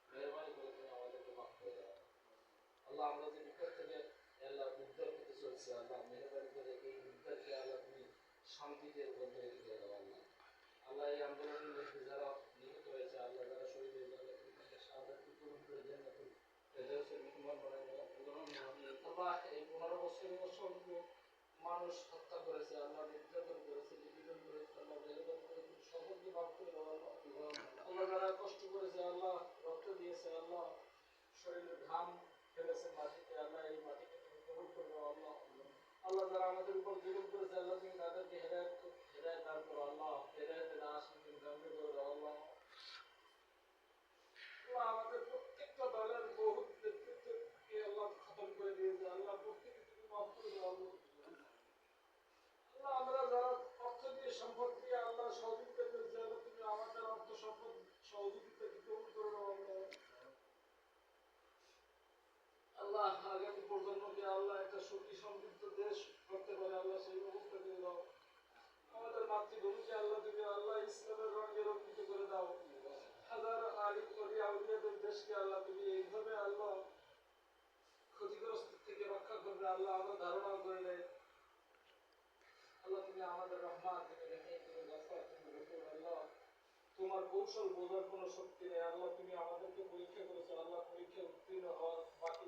মেহরবানি করে তুমি আমাদেরকে মাফ করে দাও আল্লাহ। আমরা যে বিপদ থেকে আল্লাহ উদ্ধার করতে চলছি আল্লাহ, মেহরবানি করে এই উদ্ধারকে আল্লাহ তুমি শান্তিতে রূপান্তরিত করে দাও আল্লাহ। আল্লাহ এই আন্দোলনের মধ্যে যারা নিহত হয়েছে আল্লাহ, যারা শহীদ হয়েছে আল্লাহ, তুমি তাদের শাহাদাতকে পূরণ করে জান্নাতুল ফেরদাউসের মেহমান বানায় দাও আল্লাহ। এই 15 বছরের অসংখ্য মানুষ হত্যা করেছে আল্লাহ, নির্যাতন করেছে, নিপীড়ন করেছে আল্লাহ, বেদনা করেছে, সকলকে মাফ করে দাও আল্লাহ। আল্লাহ যারা কষ্ট করেছে আল্লাহ, রক্ত দিয়েছে আল্লাহ, শরীরে ঘাম ফেলেছে মাটিতে আল্লাহ, এই মাটিকে তুমি কবুল করে দাও আল্লাহ। আল্লাহ যারা আমাদের উপর জুলুম করেছে আল্লাহ, তুমি তাদেরকে হেদায়েত দান করো আল্লাহ। হেদায়েতের আশীর্বাদ তুমি দান করে দাও আল্লাহ। আল্লাহ আমাদের প্রত্যেকটা দলের বহুত নেতৃত্বকে আল্লাহ খতম করে দিয়েছে আল্লাহ, প্রত্যেকে তুমি মাফ করে দাও আল্লাহ। আল্লাহ আমরা যারা অর্থ দিয়ে সম্পদ দিয়ে আল্লাহ সহযোগিতা করেছে আল্লাহ, তুমি আমাদের অর্থ সম্পদ সহযোগিতাকে কবুল করে দাও আল্লাহ। আল্লাহ আগামী প্রজন্মকে আল্লাহ একটা সুখী সমৃদ্ধ দেশ করতে পারে আল্লাহ, সেই ব্যবস্থা করে দাও। আমাদের মাতৃভূমিকে আল্লাহ তুমি আল্লাহ ইসলামের রঙে রঞ্জিত করে দাও। হাজার আলিম ওলিয়া আউলিয়াদের দেশকে আল্লাহ তুমি এইভাবে আল্লাহ ক্ষতিগ্রস্ত থেকে রক্ষা করবে আল্লাহ, আমরা ধারণা করে নেই আল্লাহ। তুমি আমাদের রহমান, তুমি রহিম, তুমি গফফার, তুমি গফুর আল্লাহ। তোমার কৌশল বোঝার কোনো শক্তি নেই আল্লাহ। তুমি আমাদেরকে পরীক্ষা করেছো আল্লাহ, পরীক্ষা উত্তীর্ণ হওয়ার বাকি